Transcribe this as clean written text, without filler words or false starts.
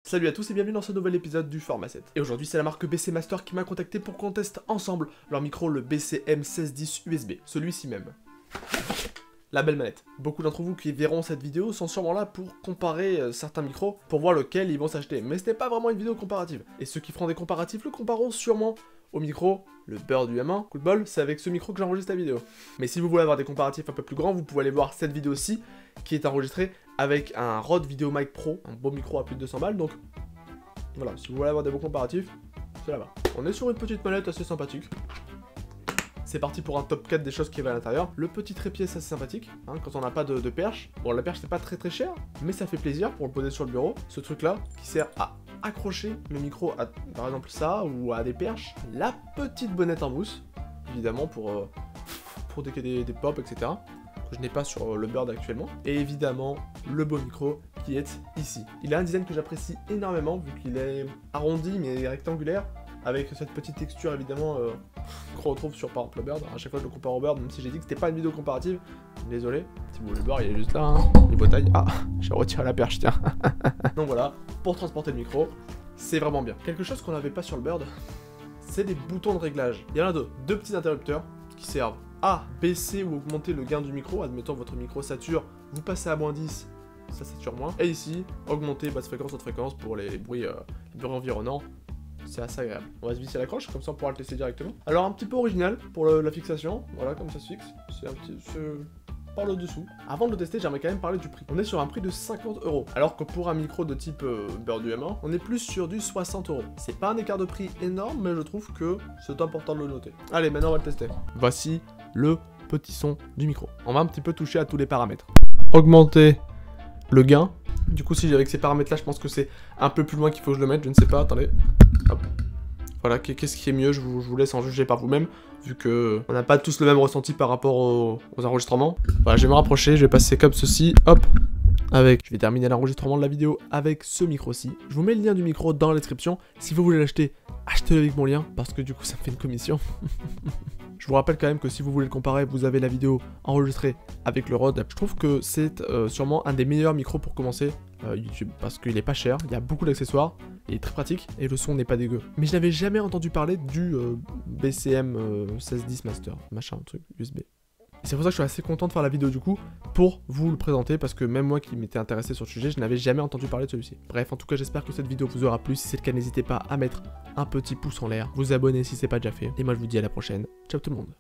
Salut à tous et bienvenue dans ce nouvel épisode du Format 7. Et aujourd'hui c'est la marque BC Master qui m'a contacté pour qu'on teste ensemble leur micro, le BCM 1610 USB, celui-ci même. La belle manette. Beaucoup d'entre vous qui verront cette vidéo sont sûrement là pour comparer certains micros, pour voir lequel ils vont s'acheter. Mais ce n'est pas vraiment une vidéo comparative. Et ceux qui feront des comparatifs le compareront sûrement au micro, le beurre du M1. Coup de bol, c'est avec ce micro que j'enregistre la vidéo. Mais si vous voulez avoir des comparatifs un peu plus grands, vous pouvez aller voir cette vidéo-ci, qui est enregistrée avec un Rode VideoMic Pro, un beau micro à plus de 200 balles. Donc voilà, si vous voulez avoir des bons comparatifs, c'est là-bas. On est sur une petite manette assez sympathique. C'est parti pour un top 4 des choses qui va à l'intérieur. Le petit trépied, c'est assez sympathique, hein, quand on n'a pas de perche. Bon, la perche, c'est pas très cher, mais ça fait plaisir pour le poser sur le bureau. Ce truc-là, qui sert à accrocher le micro à, par exemple, ça, ou à des perches. La petite bonnette en mousse, évidemment, pour dès qu'il y a des pops, etc. Que je n'ai pas sur le Bird actuellement. Et évidemment, le beau micro qui est ici. Il a un design que j'apprécie énormément, vu qu'il est arrondi, mais rectangulaire, avec cette petite texture, évidemment, qu'on retrouve sur, par exemple, le Bird. À chaque fois, je le compare au Bird, même si j'ai dit que c'était pas une vidéo comparative. Désolé. Si vous voulez le Bird, il est juste là, hein. Niveau taille. Ah, j'ai retiré la perche, tiens. Donc voilà, pour transporter le micro, c'est vraiment bien. Quelque chose qu'on n'avait pas sur le Bird, c'est des boutons de réglage. Il y en a deux petits interrupteurs qui servent à baisser ou augmenter le gain du micro. Admettons votre micro sature, vous passez à -10, ça sature moins. Et ici, augmenter basse fréquence, haute fréquence pour les bruits environnants. C'est assez agréable. On va se visser l'accroche, comme ça on pourra le tester directement. Alors un petit peu original pour la fixation, voilà comme ça se fixe. C'est un petit... par le dessous. Avant de le tester, j'aimerais quand même parler du prix. On est sur un prix de 50 €. Alors que pour un micro de type Bird du M1, on est plus sur du 60 €. C'est pas un écart de prix énorme, mais je trouve que c'est important de le noter. Allez, maintenant on va le tester. Voici le petit son du micro. On va un petit peu toucher à tous les paramètres. Augmenter le gain. Du coup, si avec ces paramètres là, je pense que c'est un peu plus loin qu'il faut que je le mette, je ne sais pas, attendez. Hop. Voilà, qu'est-ce qui est mieux, je vous laisse en juger par vous-même, vu que on n'a pas tous le même ressenti par rapport aux enregistrements. Voilà, je vais me rapprocher, je vais passer comme ceci, hop, avec... Je vais terminer l'enregistrement de la vidéo avec ce micro-ci. Je vous mets le lien du micro dans la description. Si vous voulez l'acheter, achetez-le avec mon lien, parce que du coup, ça me fait une commission. Je vous rappelle quand même que si vous voulez le comparer, vous avez la vidéo enregistrée avec le Rode. Je trouve que c'est sûrement un des meilleurs micros pour commencer YouTube, parce qu'il est pas cher, il y a beaucoup d'accessoires, il est très pratique, et le son n'est pas dégueu. Mais je n'avais jamais entendu parler du BCM 1610 Master, machin, un truc USB. C'est pour ça que je suis assez content de faire la vidéo du coup, pour vous le présenter, parce que même moi qui m'étais intéressé sur le sujet, je n'avais jamais entendu parler de celui-ci. Bref, en tout cas, j'espère que cette vidéo vous aura plu. Si c'est le cas, n'hésitez pas à mettre un petit pouce en l'air, vous abonner si c'est pas déjà fait. Et moi, je vous dis à la prochaine. Ciao tout le monde.